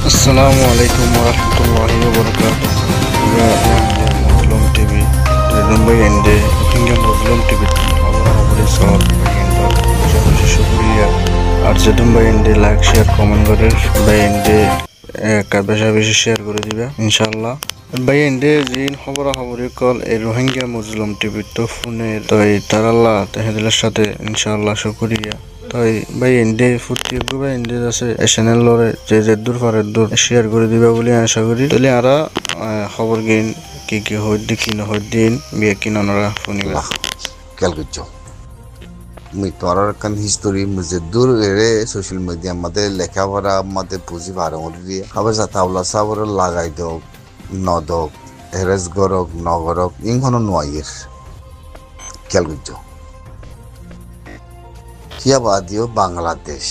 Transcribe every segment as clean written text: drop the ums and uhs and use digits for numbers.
আসসালামু আলাইকুম warahmatullahi wabarakatuh. Juga yang Muslim TV Redumbai Ende hingga Muslim TV Allah beri salat baginda bersama syukuria আর Redumbai Ende like share comment করে ভাই এন্ডে বেশি বেশি share করে দিবা ইনশাআল্লাহ ভাই এন্ডে জিন খবরাখবরি কল এই রোহিঙ্গা মুসলিম টিভি তো ফোনে তো তারাল্লাহ তাহদের সাথে ইনশাআল্লাহ শুকরিয়া তাই ভাই এন্ডে ফুটি গুবা এন্ডে আছে চ্যানেল লরে যে দূর পারে দূর শেয়ার করে দিবা বলে আশা করি তাহলে আরা খবর গেন কি হইদি কি না হইদিন বিয়ে কি নানরা শুনিবা ক্যালকুচো মুই তোরার কান হিস্টোরি মুজে দূর এরে সোশ্যাল মিডিয়া মধ্যে লেখাপড়া মধ্যে পুঁজি ভাড়া দিয়ে আবার যাতাওলা সাবর লাগাই দক নদক হেরেস গরক নগরক ইংহনো নোয়াইয়ের ক্যালকুচো কিয়া বাদিও বাংলাদেশ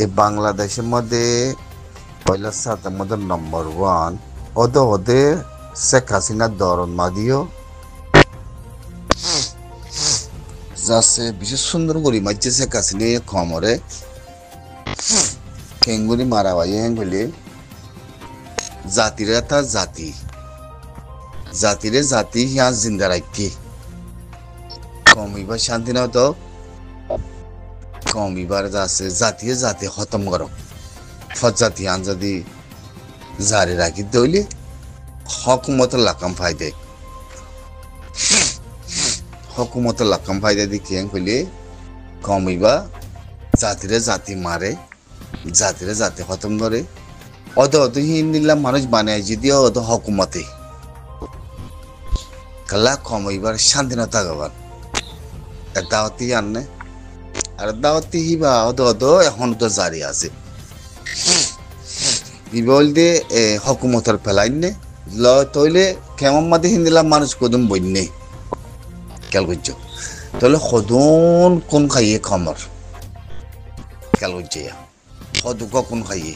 এই বাংলাদেশের মধ্যে পয়লা সাতের মধ্যে নম্বর 1 ওদের শেখ হাসিনা দরন মাদিও যাচ্ছে বিশেষ সুন্দর করি মাঝে শেখ হাসিনা খমরে খেঙ্গুনি মারা ভাই হেঙ্গুলি জাতিরে তা জাতিরে জাতি হিয়া জিন্দা রাখি কমিবার শান্তি না তো কমিবার যাচ্ছে জাতিয়ে জাতি খতম করো ফজাতি আন যদি জারি রাখি দইলে হকুমত লাকাম ফায়দে হকুমত লাকাম ফায়দা দেখি কইলে কমিবা জাতিরে জাতি মারে জাতিরে জাতি খতম করে অত হিন্দিল্লা মানুষ বানায় যদি অত হকুমতে কালা কমিবার শান্তি না থাকবার দাওয়াতি আনে আর দাওয়াতি হিবা অত এখন তো জারি আছে বলতে হকুমতের ফেলাই নে তইলে কেমন মাঝে হিন্দিলাম মানুষ কদম বইনে খেয়াল করছো তাহলে সদন কোন খাইয়ে খমর খেয়াল করছে সদুক কোন খাইয়ে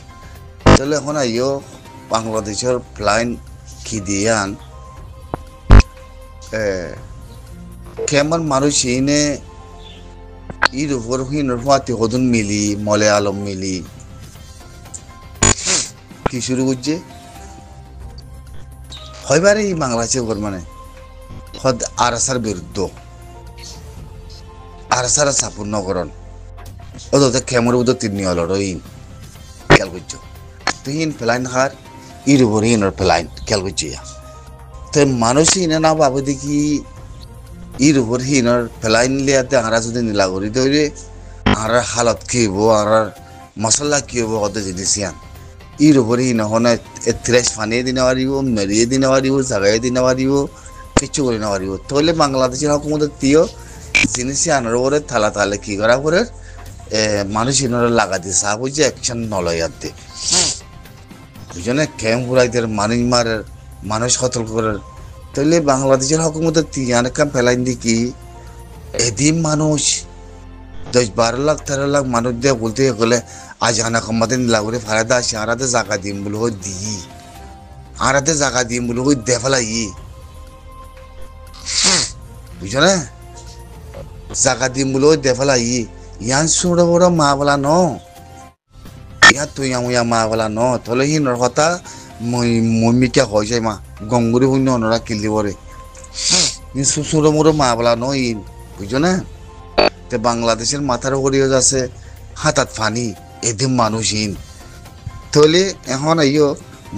তাহলে এখন আইও বাংলাদেশের প্লাইন খিদিয়ান কেমন মানুষ এনে ইর উপর হিনর ফাতে সদন মিলি মলয়ালম মিলি কি শুরু করছে হয়বারে এই বাংলাদেশের উপর মানে আরসার বিরুদ্ধ আরসার সাপোর্ট নকরণ ওদের খেমর উদর তিনি অলরইন খেয়াল করছো তুহিন ফেলাইন হার ইর উপর হিনর ফেলাইন খেয়াল করছো তো মানুষ হিনে না ভাবে দেখি ইর উপর হিনর ফেলাইন লিয়াতে আরা যদি নীলা করি তৈরি আর হালত কি হইব আর মশলা কি হইব কত জিনিস ইয়ান ইর উপর হিন হনে থ্রেশ ফানিয়ে দিনে পারিব মেরিয়ে দিনে পারিব জাগাই দিনে পারিব কিছু করে না পারিব তাহলে বাংলাদেশের হকুমতের তিও জিনিস আনার ওরে থালা তালে কি করা করে মানুষ ইনারা লাগাতে সাপ হয়েছে অ্যাকশন নলয়াতে বুঝলে ক্যাম্প ঘুরাইদের মানুষ মারের মানুষ সতর্ক করার তাহলে বাংলাদেশের হকুমতের তিয়ান কাম ফেলাইন দেখি এদিন মানুষ 10-12 লাখ 13 লাখ মানুষ দিয়ে বলতে গেলে আজ আনা কমাতে লাগরে ফায়দা আসে আরাতে জায়গা দিম বলে হই দিই আরাতে জায়গা দিম বলে হই দেফালাই বুঝলে জায়গা দিম বলে হই দেফালাই ইয়ান ছোট বড় মা বলা ন ইয়া তুই আমুয়া মা বলা ন তাহলে হিনর কথা মমিকা হয় যায় মা গঙ্গুরি শূন্য অনরা কিলি পরে ছোট মোটো মা বলা ন ইন বুঝছো না তে বাংলাদেশের মাথার উপরেও আছে হাতাত ফানি এদিন মানুষ ইন তাহলে এখন আইও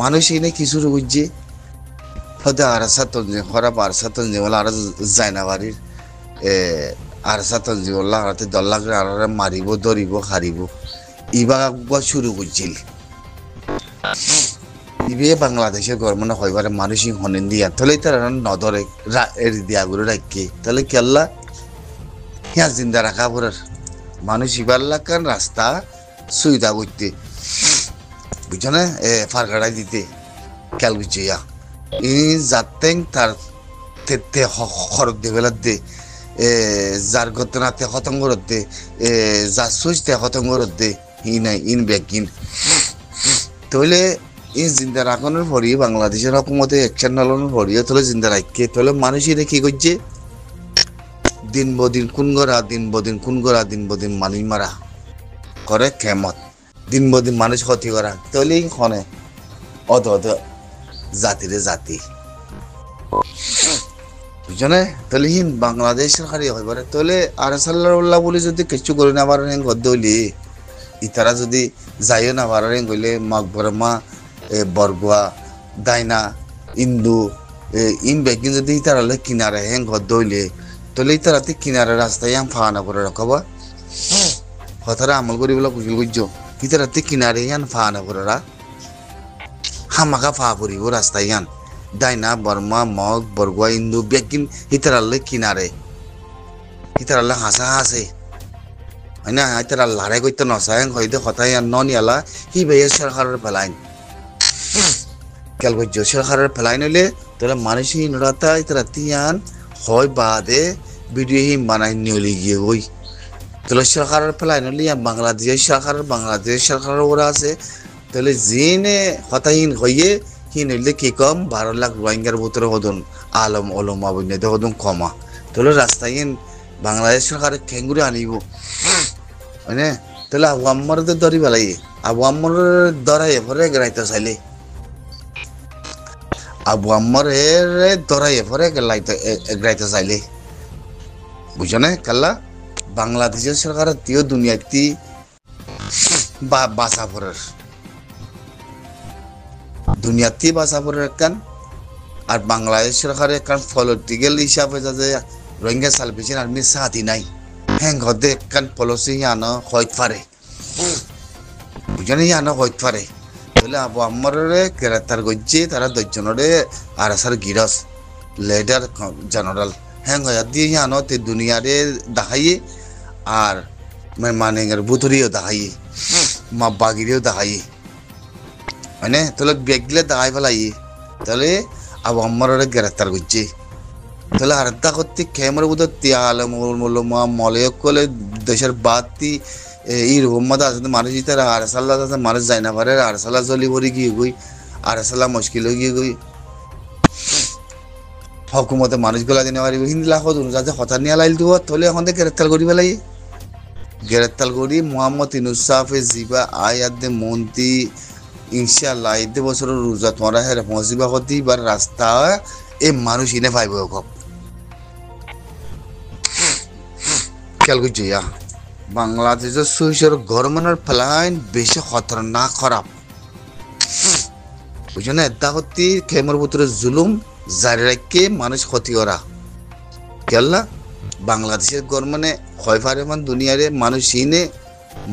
মানুষ ইনে কিছু বুঝছে হয়তো আরসা তঞ্জে খরাপ আরসা তঞ্জে বলে আর যায় না বাড়ির আরসা তঞ্জে বললা আরাতে 10 লাখ আর মারিব ধরিব হারিব ইবা শুরু করছিল ইবে বাংলাদেশের গভর্নমেন্ট হইবারে মানুষই হনেন দিয়া তাহলে তারা নদরে দিয়া করে রাখি তাহলে কেল্লা হিয়া জিন্দা রাখা পড়ার মানুষ ইবার লাগান রাস্তা সুবিধা করতে বুঝছো না ফারকাড়াই দিতে খেয়াল বুঝছে ইয়া ই যাতেন তার তেতে খরচ দে বেলার দে যার ঘটনাতে খতম করত দে যার সুইচতে খতম করত দে ই নাই ইন ব্যাকিন তাহলে এই জিন্দা রাখানোর পরই বাংলাদেশের হকুমতে অ্যাকশন নালানোর পরই তাহলে জিন্দা রাখকে তাহলে মানুষই কি করছে দিন বদিন খুন করা দিন বদিন মানুষ মারা করে কেমত দিন বদিন মানুষ ক্ষতি করা তাহলে ক্ষণে অত অত জাতিরে জাতি বুঝছনে তাহলে হিন বাংলাদেশ সরকারি হইবারে তাহলে আরসাল্লাহ বলে যদি কিছু করে না পারেন গদ্য হইলি ইতারা যদি যাইও না পারেন কইলে মাকবরমা বরগুয়া দাইনা ইন্দু ইন বেগিন যদি ইতারালে কিনারে হেং গদ্য হইলে তাহলে ইতারাতে কিনারে রাস্তায় আম ফানা করে রাখবা হতারা আমল করিবলা কুশল গুজ্জ ইতারাতে কিনারে ইয়ান ফানা করা হামাকা ফা করিব রাস্তায় ইয়ান দাইনা বর্মা মগ বরগুয়া ইন্দু বেগিন ইতারালে কিনারে ইতারালে হাসা হাসে হয় না ইতারা লড়াই করতে নসায়ং হইতে কথাই আর ননিয়ালা হি বেয়ে সরকারের ফেলাইন কেল গুজ্জ সরকারের ফেলাইন হইলে তাহলে মানুষই নড়াতা ইতারা তিয়ান হয় বাদে ভিডিও হি বানাই নিউলি গিয়ে ওই তাহলে সরকারের ফেলাইন হইলে বাংলাদেশ সরকারের ওরা আছে তাহলে জিনে হতাহীন হইয়ে হিন হইলে কি কম 12 লাখ রোহিঙ্গার ভিতরে হদন আলম ওলমা বইনে হদন কমা তাহলে রাস্তায় বাংলাদেশ সরকারের খেঙ্গুরে আনিব মানে তাহলে আবু আম্মার তো দরি বেলাই আবু আম্মার দরাই এফরে গেরাইতে চাইলে আবু আম্মার দরাই এফরে গেরাইতে চাইলে বুঝছো না কাল্লা বাংলাদেশের সরকারের তিও দুনিয়াতি বাসাফরের দুনিয়াতি বাসাফরের একখান আর বাংলাদেশ সরকারের একখান পলিটিক্যাল হিসাবে যাতে রোহিঙ্গা সালভেশন আর্মি সাথী নাই হ্যাঁ গদে একখান পলিসি ইয়ানো হইতে পারে বুঝানি ইয়ানো হইতে পারে তাহলে আবু আম্মারে গ্রেপ্তার করছে তারা 10 জনরে আর আসার গিরস লেডার জেনারেল হ্যাঁ দিয়ে ইয়ানো তে দুনিয়ারে দেখাইয়ে আর মানেঙ্গের বুতুরিও দেখাইয়ে মা বাগিরিও দেখাইয়ে মানে তাহলে বেগলে দেখাই ফেলাই তাহলে আবু আম্মারে গ্রেপ্তার করছে তাহলে আরেকটা করতে ক্যামেরা বোধ তিয়াল মলয় করলে দেশের বাতি এই রহম্মদ আছে মানুষ তারা আরসাল্লাহ আছে মানুষ যায় না পারে আরসাল্লাহ চলি ভরি গিয়ে গই আরসাল্লাহ মুশকিল হয়ে গিয়ে গই হকুমতে মানুষগুলা দিনে পারিব হিন্দি লাখ যাতে হঠাৎ নিয়ে লাইল দিব তাহলে এখন গ্রেপ্তার করি পেলাই গ্রেপ্তার করি মোহাম্মদ ইনুসাফে জিবা আয়াদে মন্ত্রী ইনশাল্লাহ এতে বছর রোজা তোমরা হেরে মসজিবা হতে এবার রাস্তা এই মানুষ ইনে পাইব খেয়াল করছি বাংলাদেশের সুইসের গভর্নমেন্টের ফ্লাইন বেশি খতরনাক খারাপ বুঝছো না এটা হতে খেমের ভিতরে জুলুম জারি রাখে মানুষ ক্ষতি করা কেলা বাংলাদেশের গভর্নমেন্টে হয় পারে মান দুনিয়ারে মানুষ ইনে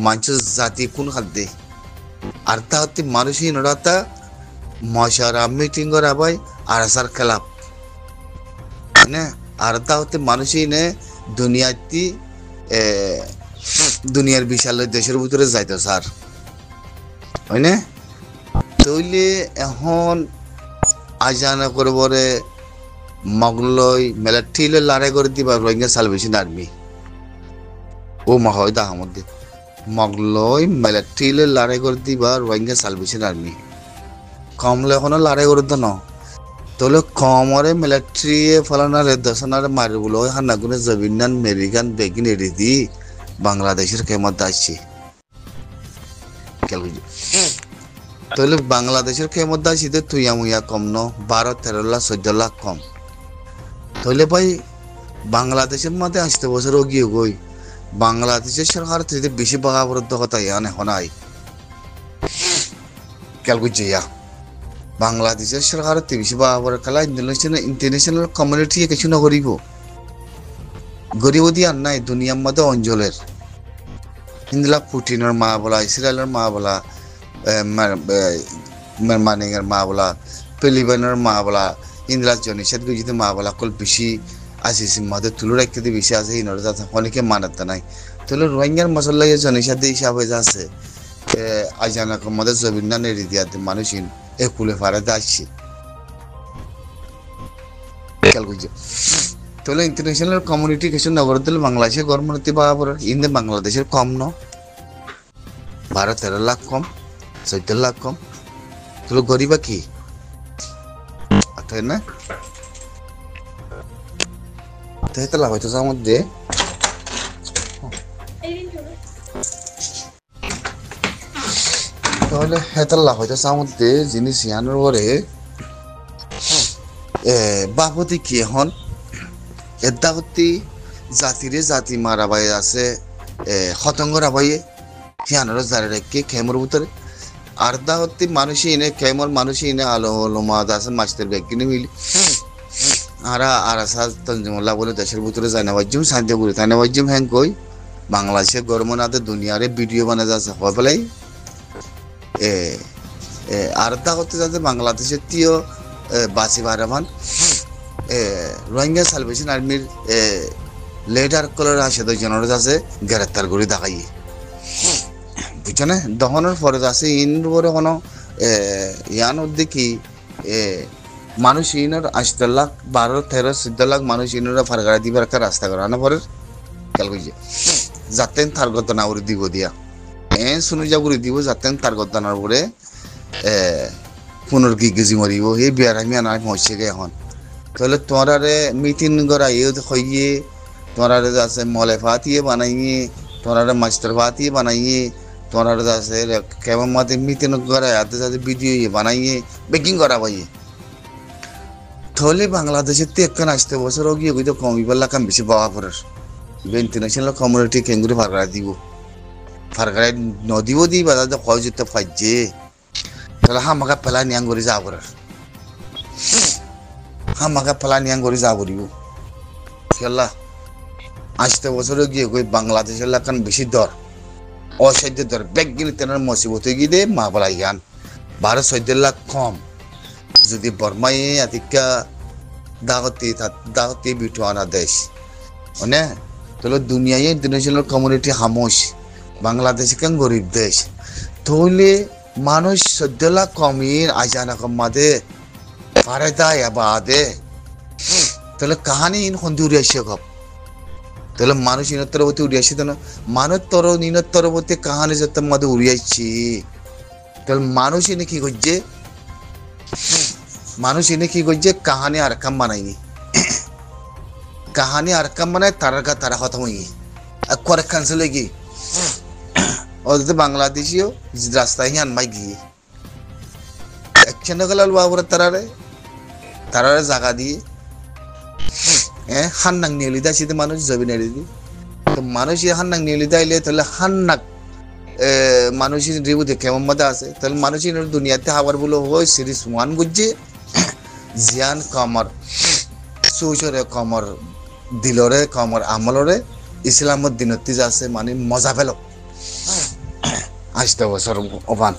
মানুষের জাতি কোন খাদ্যে আর তা হতে মানুষ ইনরাতা মশারা মিটিং করা ভাই আর আসার খেলাপ না আর তা হতে মানুষ ইনে দুনিয়াতি দুনিয়ার বিশাল দেশের ভিতরে যাইতো স্যার হয় না তৈলে এখন আজানা করবরে মগলই মিলিটারিলে লড়াই করে দিবা রোহিঙ্গা সালভেশন আর্মি ও মহয়দা আহমদ মগলই মিলিটারিলে লড়াই করে দিবা রোহিঙ্গা সালভেশন আর্মি কমলে এখনো লড়াই করে তো ন তাহলে কমরে মিলিটারি ফলানার দশনার মারিবলো হান্নাগুনে জবিনান মেরিগান বেগিন এড়ি দি বাংলাদেশের কেমত আসছে তাহলে বাংলাদেশের কেমত আসছে তুইয়া মুইয়া কম ন 12-13 লাখ 14 লাখ কম তাহলে ভাই বাংলাদেশের মধ্যে 8 বছর গিয়ে গই বাংলাদেশের সরকার থেকে বেশি বাগাবরদ্ধ কথা ইয়ান এখন আই খেয়াল করছে বাংলাদেশের সরকার বেশি বাগাবর খেলা ইন্টারন্যাশনাল কমিউনিটি কিছু না করিব গরিব দিয়ে আর নাই দুনিয়ার মধ্যে অঞ্চলের হিন্দুলা পুটিনের মা বলা ইসরায়েলের মা বলা মানিংয়ের মা বলা ফিলিপাইনের মা বলা ইন্দিরা জনিসাদ গুজিতে মা বলা কল বেশি আসিস মধ্যে তুলো রাখতে বেশি আছে ইনর যাতে অনেকে মানাতে নাই তাহলে রোহিঙ্গার মশলা জনিসাদ হিসাব হয়ে যাচ্ছে আইজানা মধ্যে জবিনা নেড়ি দিয়াতে মানুষ একুলে ফারাতে আসছে খেয়াল করছে তাহলে ইন্টারন্যাশনাল কমিউনিটি কিছু নগর দিলে বাংলাদেশের গভর্নমেন্ট বাবার ইন্দে বাংলাদেশের কম ন 12-13 লাখ কম 14 লাখ কম তাহলে গরিবা কি না তাহলে লাভ হইতো যার মধ্যে তাহলে হেতাল্লা হয়তো সামুদ্রে জিনিস ইয়ানোর পরে বাপতি কি এখন এদা হতি জাতিরে জাতি মারাবাই আছে হতঙ্গ রাবাইয়ে হিয়ানোর জারে রেখে খেমর ভিতরে আর দা হতি মানুষই এনে খেমর মানুষই এনে আলো আলো মাদ আছে মাছদের ব্যাগ কিনে মিলি আর আসা তঞ্জমল্লা বলে দেশের ভিতরে যায় না বাজ্যম শান্তি করে তাই না বাজ্যম হ্যাং কই বাংলাদেশে গরম নাতে দুনিয়ারে ভিডিও বানা যাচ্ছে হয় পেলাই আর দা হতে যাতে বাংলাদেশের তিও বাসি বারামান রোহিঙ্গা সালভেশন আর্মির লেডার কলার আসে জনের আছে গ্রেপ্তার করে দেখাইয়ে বুঝছো না দহনের পরে আছে ইন পরে কোনো ইয়ানোর দেখি মানুষ ইনোর 8 লাখ 12 13 14 লাখ মানুষ ইনোরা ফারগাড়া দিবার একটা রাস্তা করানো পরে খেয়াল করছে যাতেন তার গতনা করে দিব দিয়া শুনে যা করে দিব যাতেন তার গতনার পরে পুনর্গিজি মরিব এই বিয়ার আমি আনা হচ্ছে গে এখন তাহলে তোমারে মিটিং করা ইয়ে হইয়ে তোমারে আছে মলে ফাতিয়ে বানাইয়ে তোমারে মাস্টার ফাতিয়ে বানাইয়ে তোমারে আছে কেমন মাতে মিটিং করা হাতে সাথে ভিডিও বানাইয়ে বেকিং করা পাইয়ে তাহলে বাংলাদেশের তো একখান আসতে বছর গিয়ে তো কমিবার লাগাম বেশি পাওয়া পড়ার ইন্টারন্যাশনাল কমিউনিটি কেঙ্গুরি ফারগাড়া দিব ফারগাড়ায় নদীব দিই বা তাদের কয় যেতে ফাইজে তাহলে হামাকা পেলা নিয়াং করে যা পড়ার হামাকা পেলা নিয়াং করে যা পড়িব খেলা আসতে বছরে গিয়ে কই বাংলাদেশের লাগান বেশি দর অসাধ্য দর ব্যাগ গিয়ে তেনার মসিবতে গিয়ে দে মা বলাই গান 12-14 লাখ কম যদি বর্মাই আতিকা দাগতি বিটুয়ানা দেশ মানে তাহলে দুনিয়ায় ইন্টারন্যাশনাল কমিউনিটি হামোশ বাংলাদেশ কেন গরিব দেশ তাহলে মানুষ 14 লাখ কমির আজানা কমাদে ফারেদা আবাদে তাহলে কাহানি ইন হন্দি উড়ে আসে গপ তাহলে মানুষ ইনত্তরবতী উড়ে আসে তো না মানুষ ইনত্তরবতী কাহানি যত মধ্যে উড়ে আসছি তাহলে মানুষ এনে কি করছে মানুষ এনে কি করছে কাহানি আর কাম বানাইনি কাহানি আর কাম বানায় তারা কথা হইনি আর করে ক্যান্সেল গিয়ে ওদের বাংলাদেশিও রাস্তায় আনমাই গিয়ে একশন গেল বাবুরা তারারে জায়গা দিয়ে হান্নাক নিয়ে লিদা শীতে মানুষ জবি নেড়ে দি তো মানুষ হান্নাক নিয়ে লিদা আইলে তাহলে হান্নাক মানুষের রিবুতে কেমন মধ্যে আছে তাহলে মানুষের দুনিয়াতে হাবার বলে হয় সিরিজ 1 বুঝছে জিয়ান কমর সুচরে কমর দিলরে কমর আমলরে ইসলামত দিনতি আছে মানে মজা পেল আসতে বছর অবান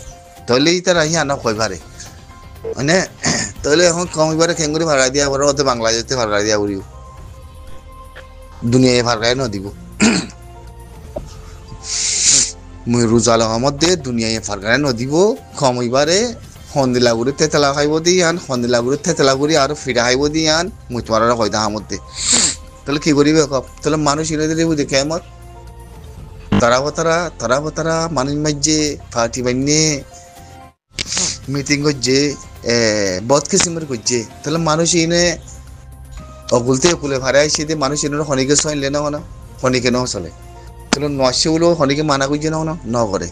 তাহলে তারা আনা কইবারে মানে তাহলে এখন কমিবারে খেঙ্গুরি ভাড়া দিয়া বড় ওতে বাংলাদেশে ভাড়া দিয়া উড়িও দুনিয়ায় ভাড়ায় না দিব মুই রোজাল আহমদ দে দুনিয়ায় ফারগায় নদীব কমিবারে হন্দিলাগুড়ি তেতলা খাইব দিয়ান হন্দিলাগুড়ি তেতলা গুড়ি আর ফিরা খাইব দিয়ান মুই তোমার কয়দা আহমদ দে তাহলে কি করিবে কপ তাহলে মানুষ ইনে দিব দেখে আমার তারা বতারা মানুষ মাঝে পার্টি বান্যে মিটিং করছে বদ কিসিমের করছে তাহলে মানুষ ইনে অগুলতে কুলে ভাড়া আইসে দিয়ে মানুষ ইনে খনিকে চলে না খনিকে ন চলে তাহলে নশে বলেও খনিকে মানা করছে না করে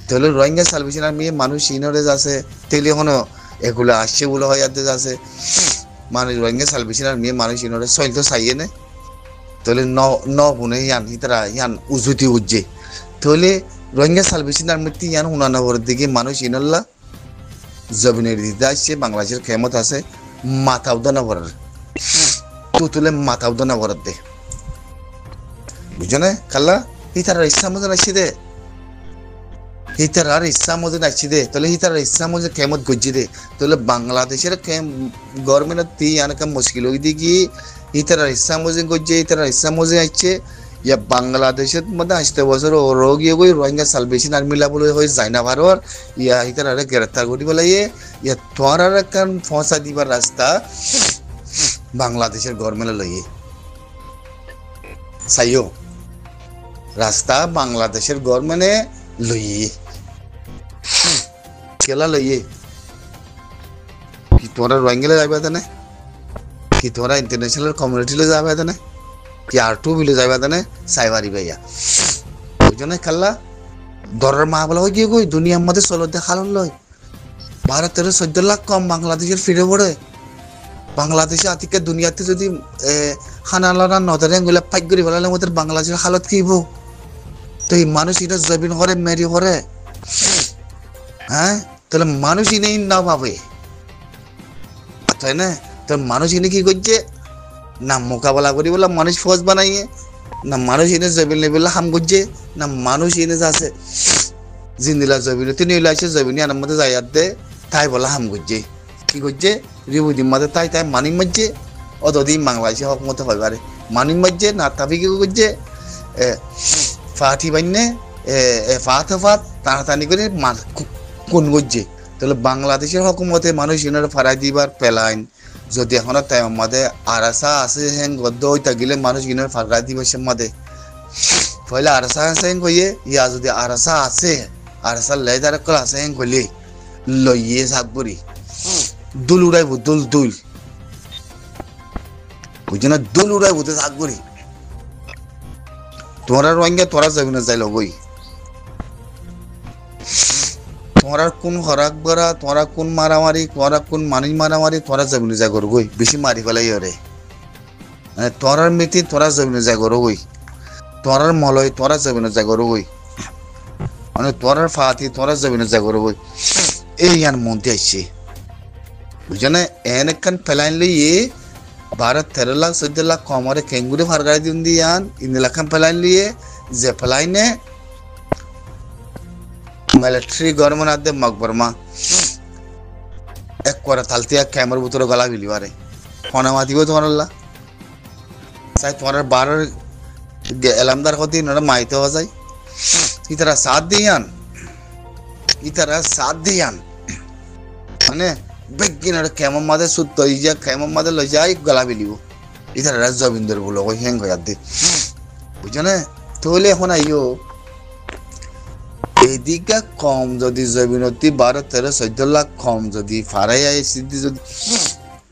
তাহলে রোহিঙ্গা সালভেশন আর্মি মানুষ ইনরে আছে তেলে এখনো এগুলো আসছে বলে হয় যাতে আছে মানুষ রোহিঙ্গা সালভেশন আর্মি মানুষ ইনরে চল তো চাইয়ে নে তাহলে ন বুনে ইয়ান উজুতি উজ্জে তাহলে রোহিঙ্গা সালভেশন আর্মিতে ইয়ান হুনানগর দিকে মানুষ ইনল্লা জবিনের দিতে আসছে বাংলাদেশের ক্ষমত আছে মাথা উদানা ভরার তুলে মাথা উদানা ভরার দে বুঝছো না খাল্লা হিতার ইচ্ছা মতো আসছি দে হিতার ইচ্ছা মতো আসছি দে তাহলে হিতার ইচ্ছা মতো ক্ষমত গজ্জি দে তাহলে বাংলাদেশের গভর্নমেন্ট তি আনকা মুশকিল হয়ে দিকে হিতার ইচ্ছা মতো গজ্জে হিতার ইচ্ছা মতো আসছে ইয়া বাংলাদেশের মধ্যে আসতে বছর রোগী গই রোহিঙ্গা সালভেশন আর্মি বলে হয়ে যায় না ভারর ইয়া হিতার গ্রেপ্তার করি পেলাইয়ে ইয়া তোর কারণ ফসা দিবার রাস্তা বাংলাদেশের গভর্নমেন্ট লইয়ে চাইও রাস্তা বাংলাদেশের গভর্নমেন্টে লইয়ে কেলা লইয়ে কি তোরা রোহিঙ্গা যাবে না কি তোরা ইন্টারন্যাশনাল কমিউনিটি যাবে না কি R2 বিলে যাবে না সাইবারি ভাইয়া ওই জন্য খাল্লা দরের মা বলা হয়ে গিয়ে গই দুনিয়ার মধ্যে চলো দেখালো লয় 12-13-14 লাখ কম বাংলাদেশের ফিরে পড়ে বাংলাদেশে আতিকে দুনিয়াতে যদি হানালানা নদরে গুলা ফাইক করে বলালে আমাদের বাংলাদেশের হালত কি হবো তো এই মানুষ এটা জবিন করে মেরি করে হ্যাঁ তাহলে মানুষ ইনে না ভাবে তাই না তো মানুষ ইনে কি করছে না মোকাবেলা করি বলে মানুষ ফৌজ বানাইয়ে না মানুষ ইনে জবিন লেবেলা হাম করছে না মানুষ ইনে যাচ্ছে জিন্দিলা জবিন তিনি লাইছে জবিন আনার মধ্যে যাইয়ার দে তাই বলা হাম করছে কি করছে রিবুদিন মাঝে তাই তাই মানিক মারছে অতদিন বাংলাদেশে হক মতো হয় পারে মানিক মারছে না তাবি কি করছে ফাটি বান্যে ফাত ফাত টানাটানি করে কোন করছে তাহলে বাংলাদেশের হকুমতে মানুষ ইনার ফারাই দিবার পেলাইন যদি এখনো তাই আমাদের আরাসা আছে হেন গদ্য ওই থাকিলে মানুষ ইনার ফারাই দিবার সে মাদে পয়লা আরাসা আছে হেন কইয়ে ইয়া যদি আরাসা আছে আরাসা লেদার কল আছে হেন কইলে লইয়ে সাকবরি দুল উড়াইব দুল দুল বুঝছো না দুল উড়াইব তো সাকবরি তোরা রোহিঙ্গা তোরা যাবি না যাইল গই তোরা কোন হরাক বরা তোরা কোন মারামারি তোরা কোন মানুষ মারামারি তোরা যাবি না যা কর গই বেশি মারি ফেলাই ওরে মানে তোরার মিতি তোরা যাবি না যা কর গই তোরার মলয় তোরা যাবি না যা কর গই মানে তোরার ফাতি তোরা যাবি না যা কর গই এই ইয়ান মন্তে আসছে বুঝছো না এন একখান ফেলাইন লইয়ে 12-13 লাখ 14 লাখ কমরে কেঙ্গুরে ফারগাই দিন দিয়ান ইন লাখান ফেলাইন লিয়ে যে ফেলাইনে মিলিটারি গভর্নমেন্ট আদে মকবরমা এক করে তালতে এক ক্যামের ভিতরে গলা বিলিবারে ফোনামা দিব তোমার আল্লাহ চাই তোমার 12 এলামদার হতে নরা মাইতে হওয়া যায় ইতারা সাথ দিয়ান মানে বেগিনার কেমন মাদে সুত্ত ইয়া কেমন মাদে লই যাই গলা বিলিব ইতারা রাজবিন্দর বলো ওই হ্যাং হয়ে দে বুঝছো না তাহলে এখন আইও এদিকে কম যদি জমিনতি 12-13-14 লাখ কম যদি ফারাই আই সিদ্ধি যদি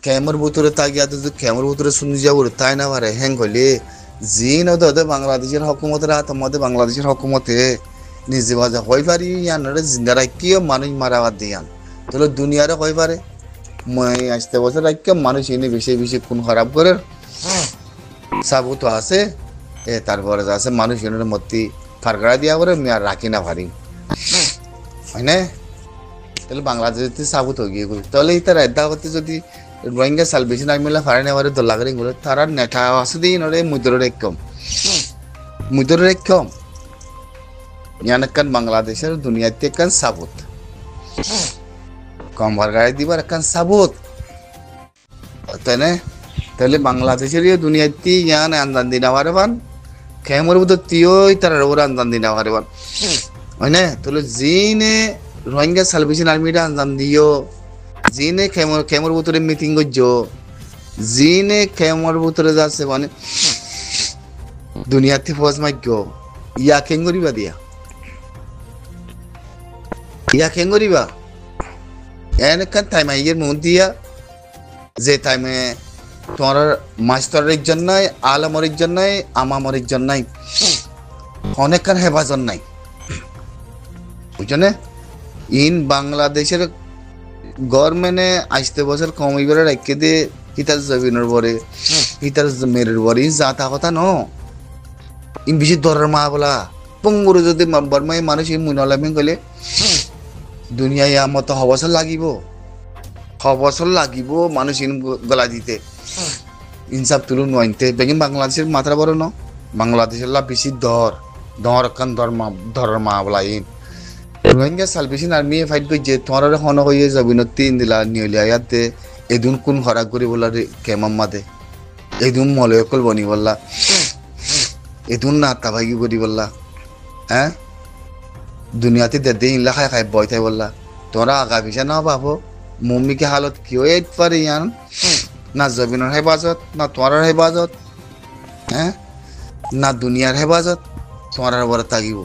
ক্যামের ভিতরে তাগিয়া যদি ক্যামের ভিতরে শুনি যাব তাই না পারে হ্যাং হইলে জিন ওদের বাংলাদেশের হকুমতের হাত আমাদের বাংলাদেশের হকুমতে নিজে বাজা হই পারি ইয়ানরে জিন্দা রাখিও মানুষ মারাবার দিয়ান তাহলে দুনিয়ারে হই পারে মই আসতে বছর রাখিও মানুষ এনে বেশি বেশি কোন খারাপ করে সাবুত আছে তারপরে আছে মানুষ এনের মধ্যে ফারগড়া দিয়া করে আমি আর রাখি না পারি হয় না তাহলে বাংলাদেশে সাবুত হয়ে গিয়ে তাহলে এই তার এদা করতে যদি রোহিঙ্গা সালভেশন আর্মিলা ফারে নেওয়ারে দোলাগারি গুলো তারা নেঠা আছে দিই নরে মুদরের একম ইয়ানকান বাংলাদেশের দুনিয়াতে কান সাবুত কম ফারগড়া দিবার কান সাবুত তাই না তাহলে বাংলাদেশের দুনিয়াতে ইয়ান আন্দান দিনা পারবান খেমর বুধ তিওই তার ওরা আন্দান দিনা পারবান হয় না তাহলে জিনে রোহিঙ্গা সালভেশন আর্মিটা আন্দান দিও জিনে খেমর ভিতরে মিটিং করছো জিনে খেমর ভিতরে যাচ্ছে মানে দুনিয়াতে ফৌজ মাইক্য ইয়া কেন করিবা এনেকান টাইম আইয়ের মন দিয়া যে টাইমে তোমার মাস্টারের জন্য নাই আলমরের জন্য নাই আমামরের জন্য নাই অনেকখান হেফাজত নাই বুঝছো না ইন বাংলাদেশের গভর্নমেন্টে আসতে বছর কমিবারে রেখে দিয়ে হিতার জমিনের পরে হিতার মেরের পরে যাতা কথা ন ইন বেশি দরের মা বলা পঙ্গুরে যদি বর্মায় মানুষ মুনালামি গেলে দুনিয়ায় আমার তো হবছর লাগিব মানুষ ইন গলা দিতে ইনসাফ তুলু নয়তে বেগিন বাংলাদেশের মাত্রা বড় ন বাংলাদেশের লা বেশি দর কান ধর মা বলা in Rohingya salvation army fight করছে তোমার হন হয়ে যাবি ন 3 দিলা নিয়লিয়া ইয়াতে এদিন কোন খরাক করি বলা রে কেমাম মাদে এদিন মলয়কল বনি বললা এদিন না তাভাগি করি বললা হ্যাঁ দুনিয়াতে দে ইনলা খাই বয় থাই বললা তোরা আগা পিছা না পাবো মম্মিকে হালত কি হয়ে পারে ইয়ান না জমিনের হেফাজত না তোমার হেফাজত হ্যাঁ না দুনিয়ার হেফাজত তোমার বড় থাকিব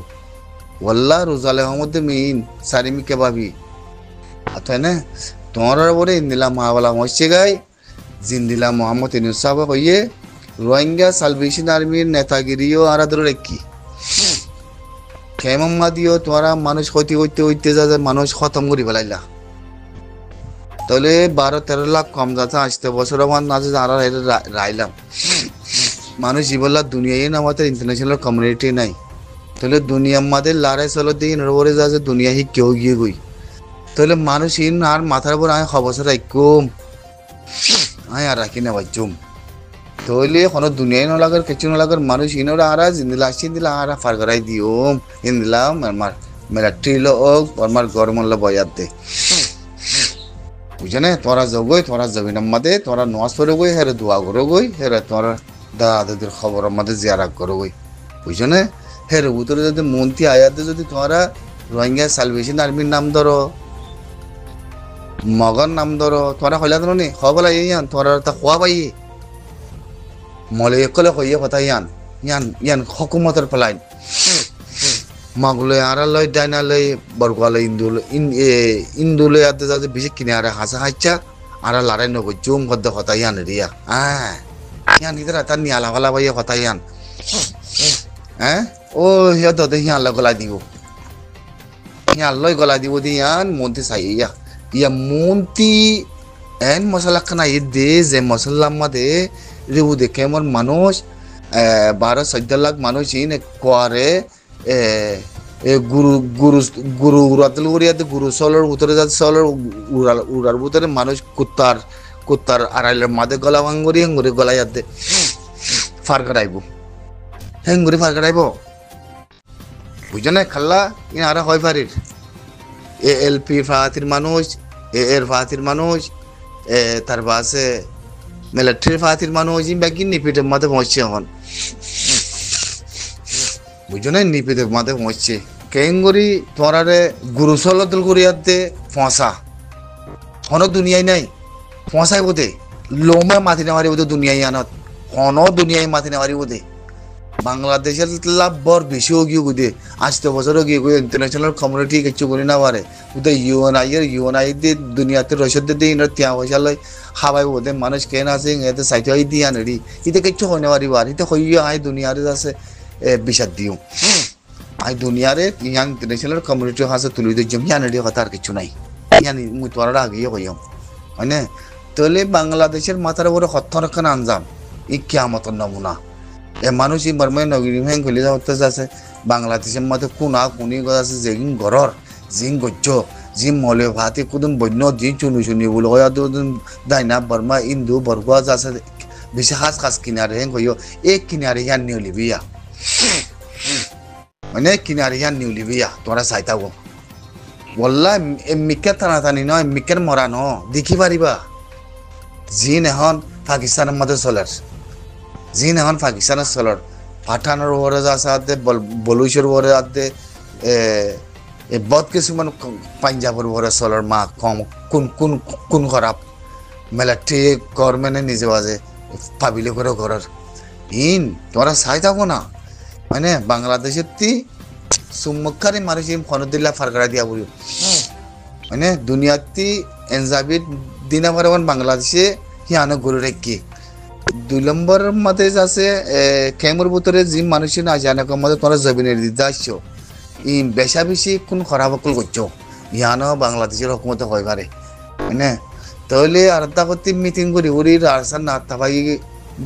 ওয়াল্লাহ রোজালে মধ্যে মেইন সারিমিকে ভাবি আতাই না তোমার বড় ইন্দিলা মাওয়ালা মসছে গাই জিন্দিলা মোহাম্মদ ইউনূস সাহেব কইয়ে রোহিঙ্গা সালভেশন আর্মির নেতাগিরিও আরাদর রেখি কেমন মা দিও তোরা মানুষ হইতে হইতে হইতে যা মানুষ খতম করি ফেলাইলা তাহলে 12-13 লাখ কম যাচ্ছে আসতে বছর আমার না যে আর রাইলাম মানুষ বললা দুনিয়ায় না আমাদের ইন্টারন্যাশনাল কমিউনিটি নাই তাহলে দুনিয়া আমাদের লড়াই চলো দিয়ে নরবরে যাচ্ছে দুনিয়া হি কেউ গিয়ে গই তাহলে মানুষ ইন আর মাথার উপর আমি খবর রাখুম আমি আর রাখি না বাচ্চুম তাহলে কোনো দুনিয়ায় নলাগার কিছু নলাগার মানুষ ইনোরা আর জিন্দিলা আসছি দিলা আর ফার করাই দিওম ইন্দিলাম আমার মেলা ট্রিলো আমার গরমল্ল বয়াত দে বুঝে না তোরা যাবই তোরা যাবি না আমাদের তোরা নামাজ পড়ে গই হেরে দোয়া করো গই হেরে তোরা দাদাদের খবর আমাদের জিয়ারা করো গই বুঝছো না হেরে উত্তরে যদি মন্ত্রী আয়াতে যদি তোরা রোহিঙ্গা সালভেশন আর্মির নাম ধরো মগর নাম ধরো তোরা হইলা ধরো নি হবলা ইয়ান তোরা তা খোয়া পাই মলে একলে হইয়ে কথা ইয়ান ইয়ান ইয়ান হকুমতের ফেলাইন মাগুলো আড়ালয় ডাইনালয় বরগুয়ালয় ইন্দুলে আদে যাতে বেশি কিনে আর হাসা হাইচা আর লড়াই নগো জুম গদ্দে কথা ইয়ান রিয়া ইয়ান ইদারা তার নিয়ালা গলা বাইয়া কথা ইয়ান ও হিয়া দতে হিয়া আল্লাহ গলা দিব হিয়া আল্লাহ গলা দিব দি ইয়ান মন্ত্রী চাই ইয়া মন্ত্রী এন মশলা খানা দে যে মশলা মাদে রেবু দেখে আমার মানুষ 12-14 লাখ মানুষ ইন কোয়ারে গুরু গুরু গুরু উড়াতেল উড়িয়াতে গুরু সলের উতরে যাতে সলের উড়ার ভিতরে মানুষ কুত্তার আড়াইলের মাঝে গলা ভাঙ্গুরি হেঙ্গুরি গলা যাতে ফার কাটাইব হেঙ্গুরি ফার কাটাইব বুঝো না খাল্লা ইন আর হয় ফারির এএলপি ফাহাতির মানুষ এর ফাহাতির মানুষ তার বাসে মিলিটারি ফাহাতির মানুষ ইন ব্যাগি নিপিটের মাঝে পৌঁছছে এখন বুঝো না নিপিটের মাঝে পৌঁছছে কেঙ্গুরি তোরারে গুরুসলতল করিয়াতে ফসা কোনো দুনিয়ায় নাই ফসাই বোধে লোমে মাথি নেওয়ারি বোধে দুনিয়ায় আনত কোনো দুনিয়ায় মাথি নেওয়ারি বোধে বাংলাদেশের লাভ বর বেশিও গিয়ে বুঝে আসতে বছরও গিয়ে ইন্টারন্যাশনাল কমিউনিটি কিছু করি না পারে বুঝে ইউএনআই দিয়ে দুনিয়াতে রসদ দিয়ে ইনার তিয়া পয়সা লয় খাবাই বোধে মানুষ কেন আছে এতে সাইতে হয় দিয়ে আনি ইতে কিছু হইনে পারিব আর ইতে হইয়া আই দুনিয়ারে আছে বিষাদ দিও আই দুনিয়ারে ইয়ান ইন্টারন্যাশনাল কমিউনিটি হাসে তুলি দিম ইয়ানি কথা আর কিছু নাই ইয়ানি মুই তোরা আগিয়ে কইম হয় না তাহলে বাংলাদেশের মাথার উপরে হত্যারক্ষণ আঞ্জাম ই কিয়ামতের নমুনা এ মানুষ ই বর্মায় নগরী ভেঙে খুলে যাওয়াতে যাচ্ছে বাংলাদেশের মধ্যে কোনা কোনি আছে যেগিন ঘরর জিং গজ্য জি মলে ভাতে কুদুম বন্য জি চুনি চুনি বলে হয় দাইনা বর্মা ইন্দু বরগুয়া আছে বেশি খাস খাস কিনারে হেং কইও এক কিনারে ইয়ান নিউ লিবিয়া মানে কিনারে ইয়ান নিউ লিবিয়া তোরা চাইতাগো বললা মিকে টানা টানি নয় মিকের মরা ন দেখি পারিবা জিন এখন পাকিস্তানের মধ্যে চলার জিন এখন পাকিস্তানের চলার পাঠানোর ওপরে আছে বলুইশের ওপরে আছে বহুত কিছুমান পাঞ্জাবের ওপরে চলার মা কম কোন কোন কোন খারাপ মিলিটারি গভর্নমেন্টে নিজে বাজে পাবিলে করে ঘরের ইন তোরা চাই থাকো না মানে বাংলাদেশের তি সুমুখারি মানুষ খনদিল্লা ফারকারা দিয়া বলি মানে দুনিয়াতি এনজাবির দিনা ভারমান বাংলাদেশে হিয়ানো গরু রেখি 2 নম্বরের মধ্যে আছে কেমর ভিতরে যে মানুষের না জানে মধ্যে তোমরা জমিনের দিতে আসছো ই বেশা বেশি কোন খারাপ অকল করছো হিয়ানো বাংলাদেশের হকুমতে হয় পারে মানে তাহলে আর তা করতে মিটিং করি উড়ি রাসার না তাবাই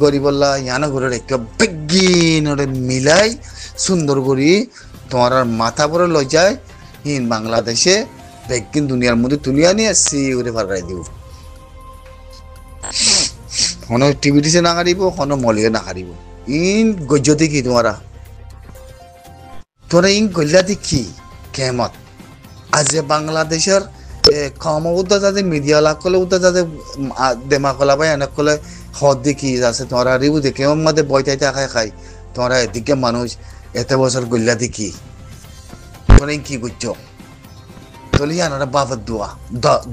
গরিবল্লা হিয়ানো গরু রেখে বেগিন ওরে মিলাই সুন্দর করি তোমার মাথা পরে লই যায় হিন বাংলাদেশে বেগিন দুনিয়ার মধ্যে তুলিয়া নিয়ে সি উড়ে ফারাই দিব কোনো টিভিটিসে না হারিব কোনো মলিয়ে না হারিব ইন গজ্য দেখি তোরা ইন গল্লা দেখি কেমত আজ বাংলাদেশের কম উদ্যোগ যাতে মিডিয়া লাগ করলে উদ্যোগ যাতে দেমা কলা পাই অনেক করলে হদ দেখি আছে তোরা রিবু দেখে মধ্যে বইটাইতে খাই তোরা এদিকে মানুষ এত বছর গল্লা দেখি তোরা কি করছো তোলি আনারা বাবার দোয়া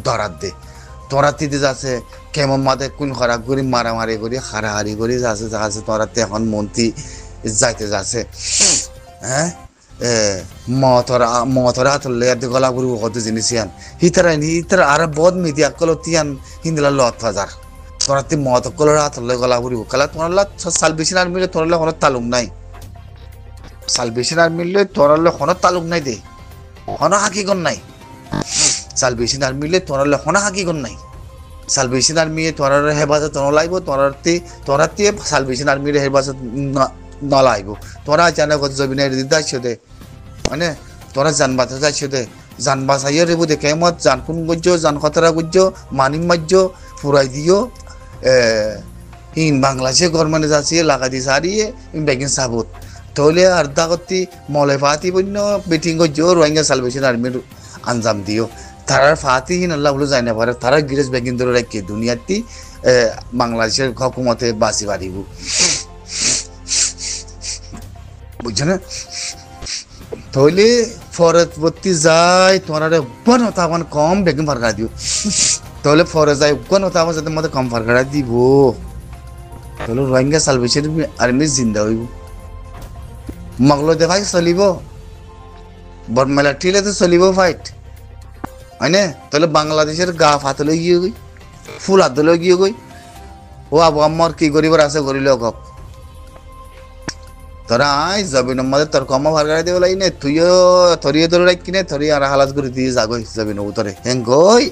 দরাত দে তোরা তিতে যাচ্ছে কেমন মাঝে কোন খরাক করি মারামারি করি হারাহারি করি যাচ্ছে যাচ্ছে তোরাতে এখন মন্ত্রী যাইতে যাচ্ছে হ্যাঁ মতরা হাতলে গলা করি কত জিনিস ইয়ান হিতারা আর বদ মিডিয়া কল তিয়ান হিন্দিলা লত হাজার তোরাতে মত কলর হাতলে গলা করি কালা তোমার সাল বেশি আর মিলে তোর কোনো তালুক নাই সালভেশন আর্মির লই তোরালে কোনো তালুক নাই দে, কোনো হাকিগন নাই। সালভেশন আর্মির লই তোরালে কোনো হাকিগন নাই। সালভেশন আর্মি তোরার হেফাজত নলাইব, তোরাতে সালভেশন আর্মির হেফাজত নলাইব। তোরা জানে কত জমিনের দিদাইছ দে, মানে তোরা জান বাঁচাইছ দে, জান বাঁচাইও রেবু দে কেমত জান কোন গজ্য জান খতরা গজ্য মানিম মাজ্য ফুরাই দিও ইন বাংলাদেশে গরমানে যাচ্ছি লাগা দি সারিয়ে বেগিন সাবুত তাহলে আর্ধা করতে মলে ফাতি বন্য বেটিং গজ্য রোহিঙ্গা সালভেশন আর্মির আঞ্জাম দিও। তারার ফাতি হিন আল্লাহ বলে যায় না পারে, তারা গিরেজ বেগিন ধরে রাখি দুনিয়াতে বাংলাদেশের হকুমতে বাঁচি পারিব, বুঝছো না? তাহলে ফরজবর্তী যায় তোমার উগ্ন হতাবান কম বেগিন ফারকা দিও, তাহলে ফরজ যায় উগ্ন হতাবান যাতে মধ্যে কম ফারকা দিব, তাহলে রোহিঙ্গা সালভেশন আর্মি জিন্দা হইব। মগলো দেখাই চলিব, বরমেলা টিলে তো চলিব ফাইট, হয় না? তাহলে বাংলাদেশের গা ফাতলে গিয়ে গই, ফুল হাতলে গিয়ে গই, ও আবু আম্মার কি গরিবের আছে গরিল গপ তোরা আই জবিন আমাদের তোর কমা ভারগাড়ি দেবে লাই নে, তুইও থরিয়ে ধরে রাখ কিনে থরি আর হালাত করে দিয়ে যাগই জবিন উতরে হেং গই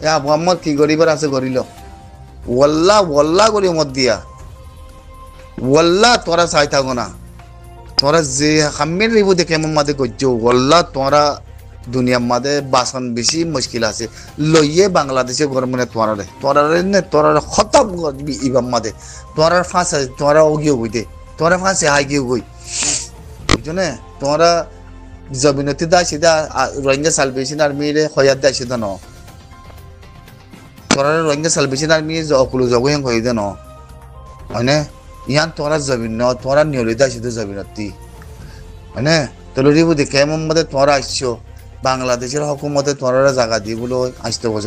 এ আবু আম্মার কি গরিবের আছে গরিল ওয়াল্লা ওয়াল্লা করি মত দিয়া ওয়াল্লা তোরা চাই থাকো না, তোরা যে খামের রিবু দেখে আমার মাঝে গজ্জ ওয়াল্লা তোরা দুনিয়ার মাঝে বাসন বেশি মুশকিল আছে লইয়ে বাংলাদেশে গরমে তোরা নে তোরা খতম করবি ইবাম মাঝে তোরা ফাঁস আছে তোরা ওগিয়ে বইতে তোরা ফাঁসে হাই গিয়ে গই, বুঝছো না? তোরা জমিনতি দা সিধা রোহিঙ্গা সালভেশন আর্মির হয়াত দা সিধা ন, তোরা রোহিঙ্গা সালভেশন আর্মি অকুলো জগহেং হয়ে দে ন, হয় না? ইয়ান তোরা জমিন ন তোরা নিয়লিত আসিতে জমিনতি, হয় না? তোর রিবু দেখে আমার মধ্যে তোরা আসছো বাংলাদেশের হকুমতে তোরা জায়গা দিয়ে বলে আসতে বছর